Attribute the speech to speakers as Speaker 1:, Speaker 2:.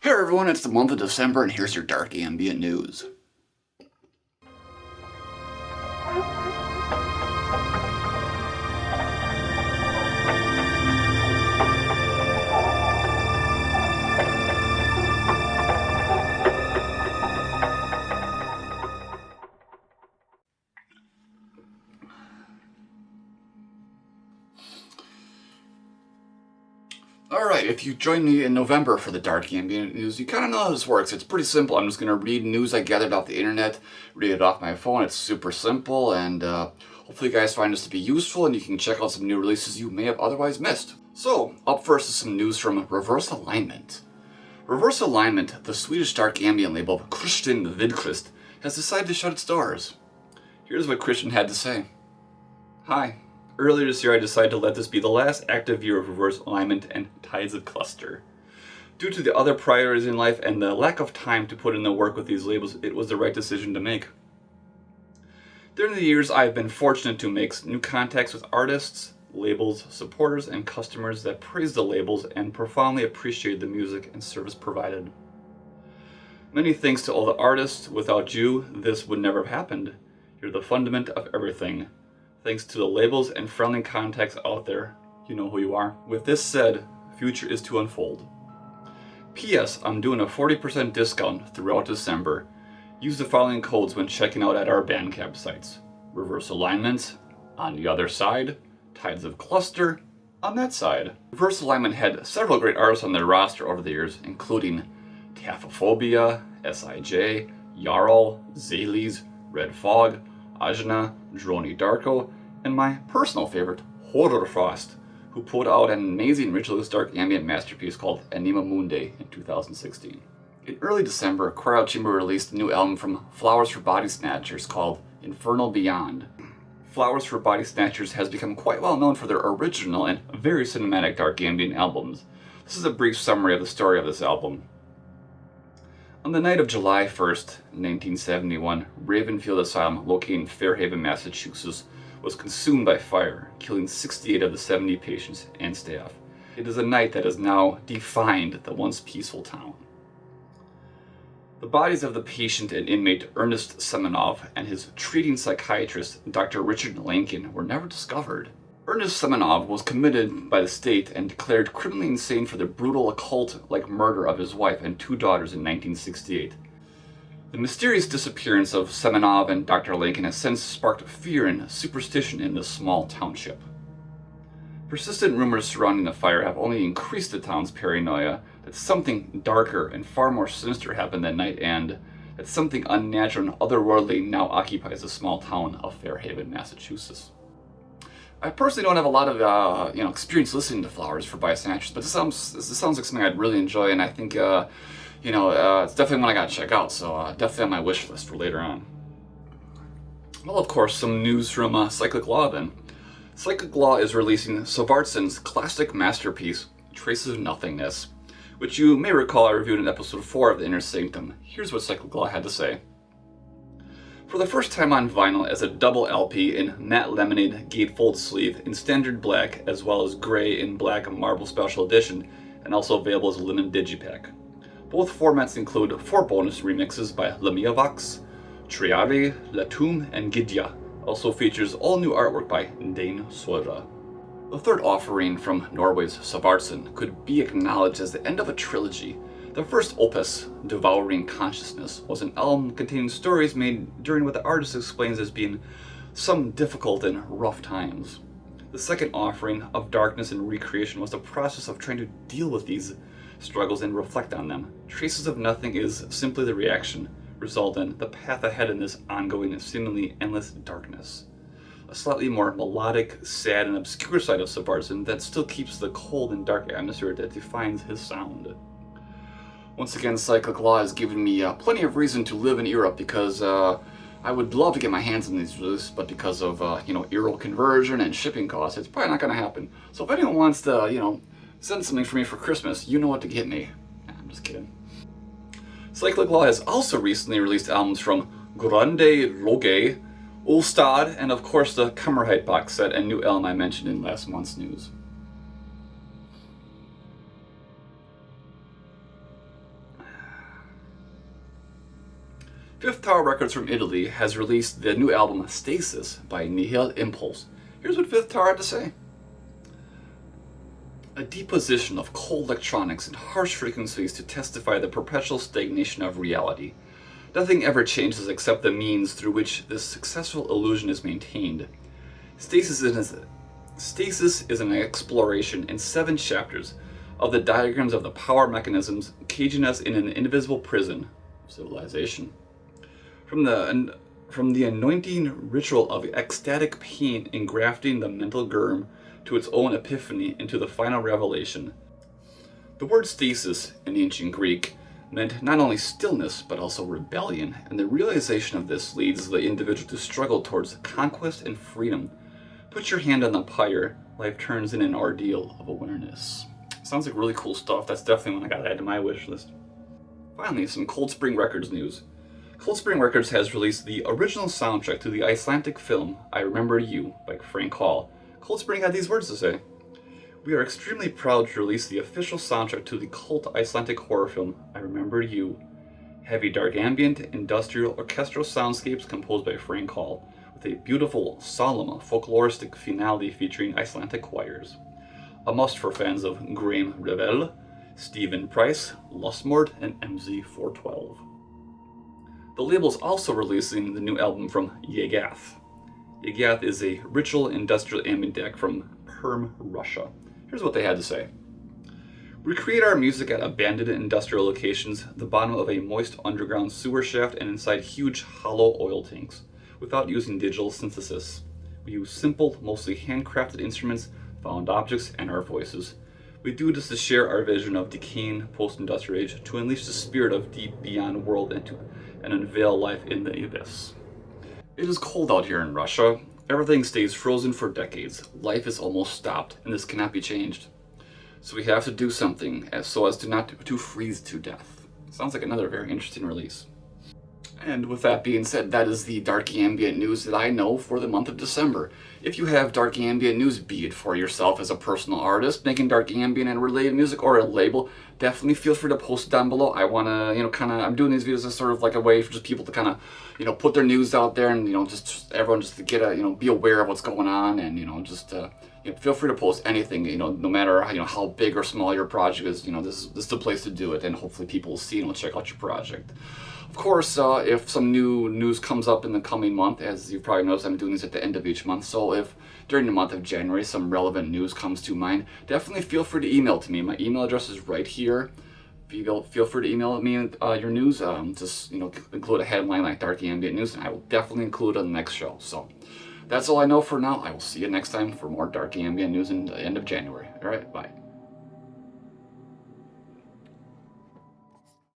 Speaker 1: Hey everyone, it's the month of December and here's your dark ambient news. Alright, if you join me in November for the dark ambient news, you kind of know how this works. It's pretty simple. I'm just going to read news I gathered off the internet, read it off my phone. It's super simple, and hopefully you guys find this to be useful and you can check out some new releases you may have otherwise missed. So, up first is some news from Reverse Alignment. Reverse Alignment, the Swedish dark ambient label of Christian Vidkrist, has decided to shut its doors. Here's what Christian had to say. Hi. Earlier this year I decided to let this be the last active year of Reverse Alignment and Tides of Cluster. Due to the other priorities in life and the lack of time to put in the work with these labels, it was the right decision to make. During the years I have been fortunate to make new contacts with artists, labels, supporters, and customers that praise the labels and profoundly appreciate the music and service provided. Many thanks to all the artists. Without you, this would never have happened. You're the fundament of everything. Thanks to the labels and friendly contacts out there, you know who you are. With this said, future is to unfold. P.S. I'm doing a 40% discount throughout December. Use the following codes when checking out at our Bandcamp sites. Reverse Alignment on the other side, Tides of Cluster on that side. Reverse Alignment had several great artists on their roster over the years, including Taphophobia, S.I.J., Jarl, Zales, Red Fog, Ajna, Droni Darko, and my personal favorite, Horrorfrost, who put out an amazing ritualist dark ambient masterpiece called Anima Mundi in 2016. In early December, Crowd Chamber released a new album from Flowers for Bodysnatchers called Infernal Beyond. Flowers for Bodysnatchers has become quite well known for their original and very cinematic dark ambient albums. This is a brief summary of the story of this album. On the night of July 1st, 1971, Ravenfield Asylum, located in Fairhaven, Massachusetts, was consumed by fire, killing 68 of the 70 patients and staff. It is a night that has now defined the once peaceful town. The bodies of the patient and inmate Ernest Semenov and his treating psychiatrist, Dr. Richard Lankin, were never discovered. Ernest Semenov was committed by the state and declared criminally insane for the brutal occult-like murder of his wife and two daughters in 1968. The mysterious disappearance of Semenov and Dr. Lankin has since sparked fear and superstition in this small township. Persistent rumors surrounding the fire have only increased the town's paranoia that something darker and far more sinister happened that night, and that something unnatural and otherworldly now occupies the small town of Fairhaven, Massachusetts. I personally don't have a lot of experience listening to Flowers for Bodysnatchers, but this sounds like something I'd really enjoy, and I think it's definitely one I gotta check out. So definitely on my wish list for later on. Well, of course, some news from Cyclic Law then. Cyclic Law is releasing Svartsinn's classic masterpiece, Traces of Nothingness, which you may recall I reviewed in episode 4 of The Inner Sanctum. Here's what Cyclic Law had to say. For the first time on vinyl as a double LP in matte lemonade gatefold sleeve in standard black, as well as gray in black marble special edition, and also available as a limited digipack. Both formats include 4 bonus remixes by Lamiavox, Triari, Latum, and Gidya. Also features all new artwork by Dane Sora. The third offering from Norway's Svartsinn could be acknowledged as the end of a trilogy. The first opus, Devouring Consciousness, was an album containing stories made during what the artist explains as being some difficult and rough times. The second offering, Of Darkness and Recreation, was the process of trying to deal with these struggles and reflect on them. Traces of Nothing is simply the reaction, result in the path ahead in this ongoing, seemingly endless darkness. A slightly more melodic, sad, and obscure side of Svartsinn that still keeps the cold and dark atmosphere that defines his sound. Once again, Cyclic Law has given me plenty of reason to live in Europe because I would love to get my hands on these releases, but because of euro conversion and shipping costs, it's probably not going to happen. So if anyone wants to, send something for me for Christmas, you know what to get me. Nah, I'm just kidding. Cyclic Law has also recently released albums from Grande Roge, Ulstad, and of course the Kammerheit box set and new album I mentioned in last month's news. Fifth Tower Records from Italy has released the new album Stasis by Nihil Impulse. Here's what Fifth Tower had to say. A deposition of cold electronics and harsh frequencies to testify the perpetual stagnation of reality. Nothing ever changes except the means through which this successful illusion is maintained. Stasis is an exploration in 7 chapters of the diagrams of the power mechanisms caging us in an invisible prison of civilization. From the anointing ritual of ecstatic pain engrafting the mental germ to its own epiphany into the final revelation. The word stasis in ancient Greek meant not only stillness but also rebellion, and the realization of this leads the individual to struggle towards conquest and freedom. Put your hand on the pyre, life turns in an ordeal of awareness. Sounds like really cool stuff. That's definitely one I gotta add to my wish list. Finally, some Cold Spring Records news. Cold Spring Records has released the original soundtrack to the Icelandic film I Remember You by Frank Hall. Cold Spring had these words to say. We are extremely proud to release the official soundtrack to the cult Icelandic horror film I Remember You. Heavy dark ambient, industrial, orchestral soundscapes composed by Frank Hall, with a beautiful, solemn, folkloristic finale featuring Icelandic choirs. A must for fans of Graham Revell, Stephen Price, Lustmord, and MZ412. The label is also releasing the new album from Yegath. Yegath is a ritual industrial ambient act from Perm, Russia. Here's what they had to say. We create our music at abandoned industrial locations, the bottom of a moist underground sewer shaft and inside huge hollow oil tanks, without using digital synthesis. We use simple, mostly handcrafted instruments, found objects, and our voices. We do this to share our vision of decaying post-industrial age, to unleash the spirit of deep beyond world and unveil life in the abyss. It is cold out here in Russia. Everything stays frozen for decades. Life is almost stopped, and this cannot be changed. So we have to do something so as to not to freeze to death. Sounds like another very interesting release. And with that being said, that is the dark ambient news that I know for the month of December. If you have dark ambient news, be it for yourself as a personal artist making dark ambient and related music, or a label, definitely feel free to post it down below. I want to, I'm doing these videos as sort of like a way for just people to kind of, put their news out there and, just everyone just to get be aware of what's going on and, feel free to post anything, no matter, how big or small your project is, this is the place to do it, and hopefully people will see and will check out your project. Of course, if some new news comes up in the coming month, as you've probably noticed, I'm doing these at the end of each month, so if during the month of January some relevant news comes to mind, definitely feel free to email to me. My email address is right here. Feel free to email me your news. Just include a headline like Dark Ambient News, and I will definitely include it on the next show. So that's all I know for now. I will see you next time for more Dark Ambient News in the end of January. All right, bye.